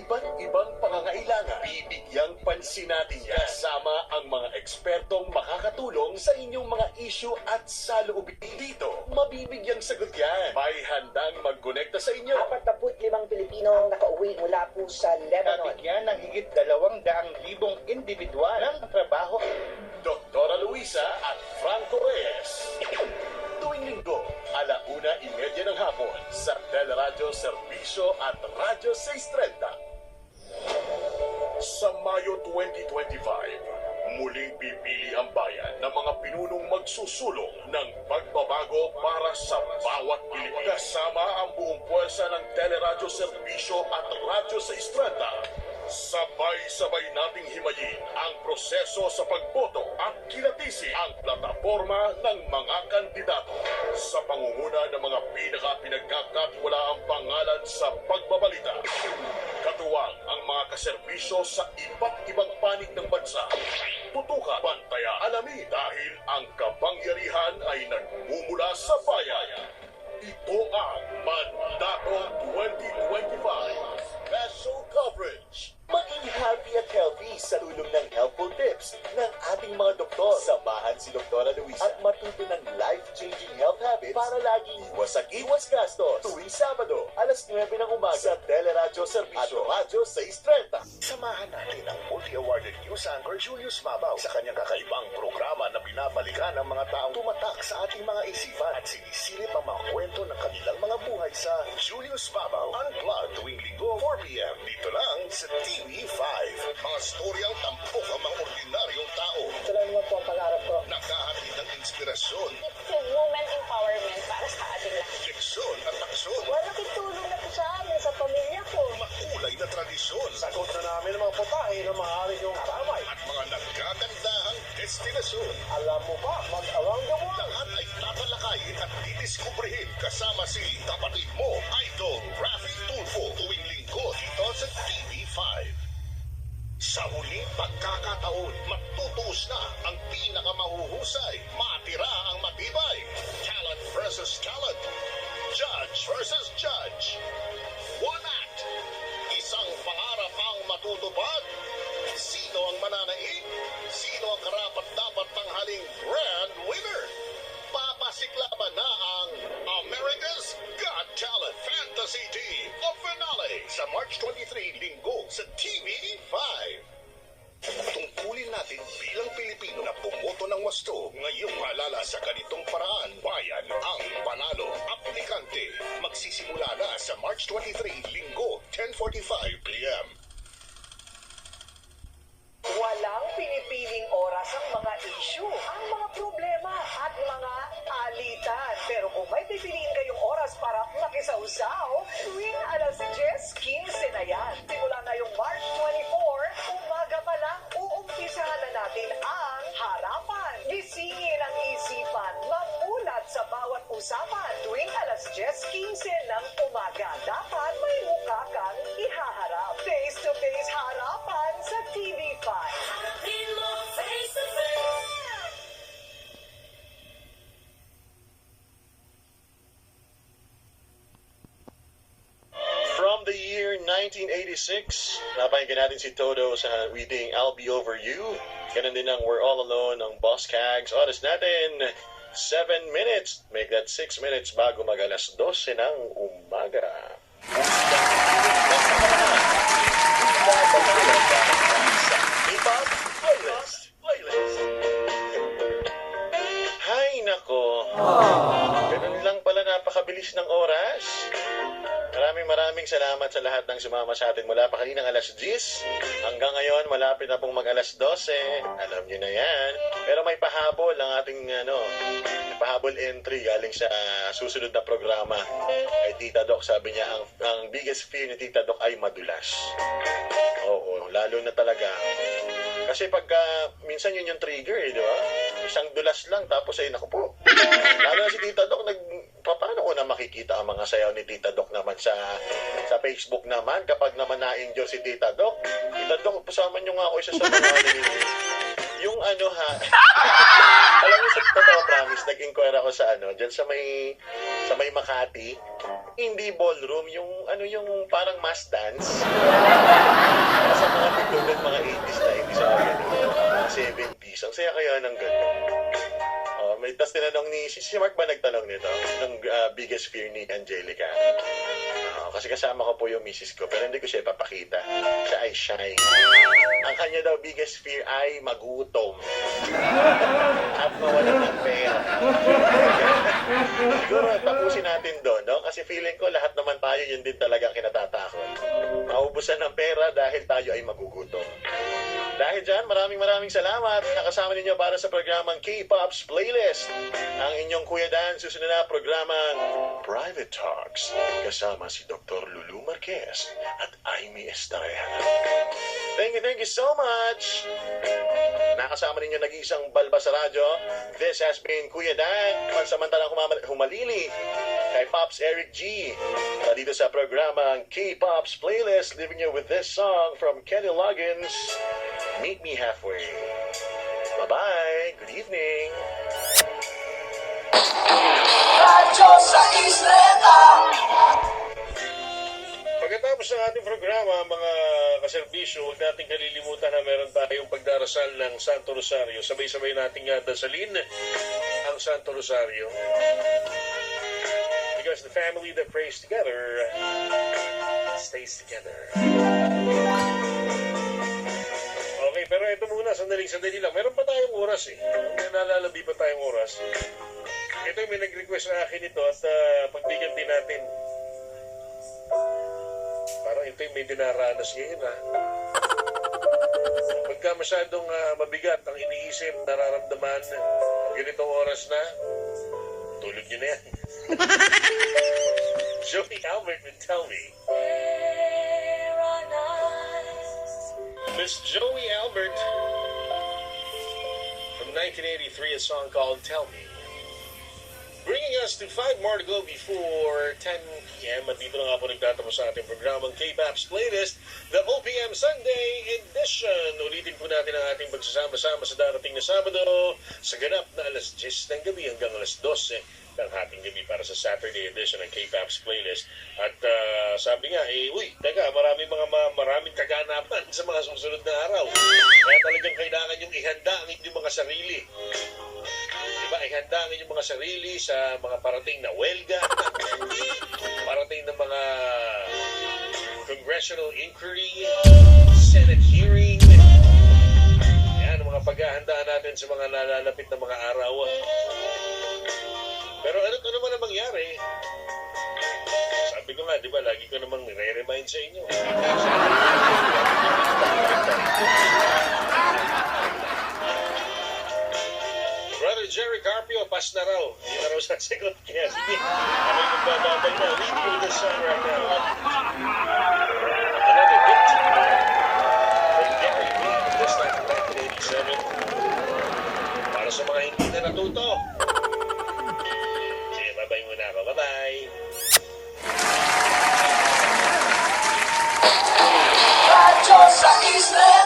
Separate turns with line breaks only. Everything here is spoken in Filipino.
iba't ibang pangangailangan. Bibigyang pansin natin yan kasama ang mga ekspertong makakatulong sa inyong mga issue at saloobin. Dito, mabibigyang sagot yan. May handang magkonekta sa inyo.
45 Pilipino nakauwi mula po sa Lebanon.
Nabigyan ng higit 200,000 individual ng trabaho.
Dr. Luisa at Franco Reyes. Tuwing linggo, 1:30 ng hapon sa Teleradyo Serbisyo at Radyo 630. Sa Mayo 2025, muling pipili ang bayan ng mga pinunong magsusulong ng pagbabago para sa bawat Pilipino. Kasama ang buong puwersa ng Teleradyo Serbisyo at Radyo 630. Sabay-sabay nating himayin ang proseso sa pagboto at kilatisin ang plataforma ng mga kandidato sa pangunguna ng mga pinagkakatiwalaang pangalan sa pagbabalita. Katuwang ang mga kaserbisyo sa iba't ibang panig ng bansa. Tutukan, bantayan, alamin dahil ang kapangyarihan ay nagmumula sa bayan. Ito ang Mandato 2025 Special Coverage. Maging happy at healthy sa tulong ng helpful tips ng ating mga doktor. Samahan si Dr. Luisa at matuto ng life-changing health habits para laging iwas gastos. Tuwing Sabado, 9:00 ng umaga sa Teleradyo Serbisyo at Radyo 630. Samahan natin ang multi-awarded news anchor Julius Mabaw sa kanyang kakaibang programa na binabalikan ng mga taong tumatak sa ating mga isipan at sinisilip ang mga kwento ng kanilang mga buhay sa Julius Mabaw Unplugged tuwing linggo 4 p.m. Dito lang sa TV5. Mga storyang tampok ang mga ordinaryong tao.
Ito lang naman po ang pangarap ko.
Nakahatid ng inspirasyon,
It's a woman empowerment para sa ating lahat.
leksyon at aksyon.
Wala kitulong na po sa amin, sa pamilya ko.
Makulay na tradisyon.
Sagot na namin ang mga putahe na maaari yung karamay.
At mga nagkagandahang destinasyon.
Alam mo ba, mag-around the world.
Lahat ay tatalakayin at didiskubrihin kasama si kapatid mo, Idol Rafi Tulfo, tuwing linggo dito sa TV5. Sa huling pagkakataon, matutuos na ang pinakamahuhusay. Matira ang matibay. Talent versus talent. Judge versus judge. One act. Isang pangarap ang matutupad. Sino ang mananaig? Sino ang karapat-dapat tanghaling grand winner? Papasiklaban na ang America's Got Talent Fantasy Team of Finale sa March 23, linggo sa TV5. Tungkulin natin bilang Pilipino na bumoto ng wasto. Ngayong halala sa ganitong paraan, bayan ang panalo. Aplikante, magsisimula na sa March 23, linggo, 10:45 p.m.
Walang pinipiling oras ang mga issue, ang mga problema at mga alitan. Pero kung may pipiliin kayong oras para makisawsaw, tuwing 10:15 na yan. Simula na yung March 24, umaga pa lang, uumpisahan na natin ang harapan. Gisingin ang isipan, mamulat sa bawat usapan. Tuwing 10:15 ng umaga, dapat may mukha kang ihaharap. Face-to-face harapan sa TV5.
From the year 1986, napakinggan natin si Toto sa reading I'll Be Over You. Ganun din ang We're All Alone ng Boss Cags. Oras natin, 7 minutes. Make that 6 minutes bago mag-alas 12 ng umaga. Hip-hop Playlist. Hay nako. Ganun lang pala, napakabilis ng oras. Maraming salamat sa lahat ng sumama sa atin mula pa kaninang alas 10 hanggang ngayon malapit na pong mag alas 12. Alam niyo na yan. Pero may pahabol ang ating pahabol entry galing sa susunod na programa kay Tita Doc. Sabi niya ang biggest fear ni Tita Doc ay madulas. Oo, lalo na talaga. Kasi pagka minsan yun yung trigger di ba? Isang dulas lang tapos ay naku po. Lalo na si Tita Doc paano ko na makikita ang mga sayaw ni Tita Doc naman sa Facebook naman kapag naman na-enjoy si Tita Doc. Tita Doc, pasama nyo nga ako isa sa mga yung alam niyo sa totoo promise, nag-inquire ako sa diyan sa may Makati, hindi ballroom, yung yung parang mass dance. fear ni Angelica. Kasi kasama ko po yung misis ko, pero hindi ko siya ipapakita. Siya ay shy. Ang kanya daw biggest fear ay magutom. At mawalan ng pera. Siguro tapusin natin doon, no? Kasi feeling ko lahat naman tayo yun din talagang kinatatakot. Maubusan ng pera dahil tayo ay magugutom. Dahil dyan, maraming salamat. Nakasama ninyo para sa programang K-Pop's Playlist. Ang inyong Kuya Dan, susunod na programang Private Talks. Kasama si Dr. Lulu Marquez at Amy Estrella. Thank you so much. Nakasama ninyo nag-iisang balba sa radyo. This has been Kuya Dan. Pansamantalang humalili kay Pops Eric G. Dito sa programang K-Pop's Playlist, leaving you with this song from Kenny Loggins, Meet Me Halfway. Bye-bye. Good evening. Pagkatapos ng ating programa, mga kaserbisyo, huwag natin kalilimutan na meron tayong pagdarasal ng Santo Rosario. Sabay-sabay natin nga dasalin ang Santo Rosario. Because the family that prays together stays together. Okay, pero ito muna, sandali lang. Meron pa tayong oras eh. May nalalabi pa tayong oras. Ito yung may nag-request sa akin ito at pagbigyan din natin. Parang ito yung may dinaranas ngayon ha. Pagka masyadong mabigat ang iniisip, nararamdaman, ganitong oras na, tulog nyo na yan. Joey Albert would tell me. Miss Joey Albert from 1983, a song called Tell Me. Bringing us to 5 more to go before 10 p.m. At dito na nga po nagtatapos sa ating programang K-Pop's Playlist, the OPM Sunday Edition. Ulitin po natin ang ating pagsasama-sama sa darating na Sabado sa ganap na alas 10 ng gabi hanggang alas 12 ng ating gabi para sa Saturday edition ng K-Pop's Playlist. At sabi nga, teka, maraming kaganapan sa mga susunod na araw. Kaya talagang kailangan yung ihanda ang inyong mga sarili. Diba, ihanda ang inyong mga sarili sa mga parating na welga, parating na mga congressional inquiry, Senate hearing. Yan, mga paghahandaan natin sa mga nalalapit na mga araw. Pero ano naman ang mangyari? Sabi ko nga, di ba, lagi ko namang nire-remind sa inyo. Brother Jerry Carpio, pas na raw. Hindi na raw sasagot. Kaya sige, ako yung magbababay na. Leading with the song right now. Another hit. From Gary Lee, this time from 1987. Para sa mga hindi na natuto. Sige, bye-bye muna ako. Bye-bye.
Radyo sa Isla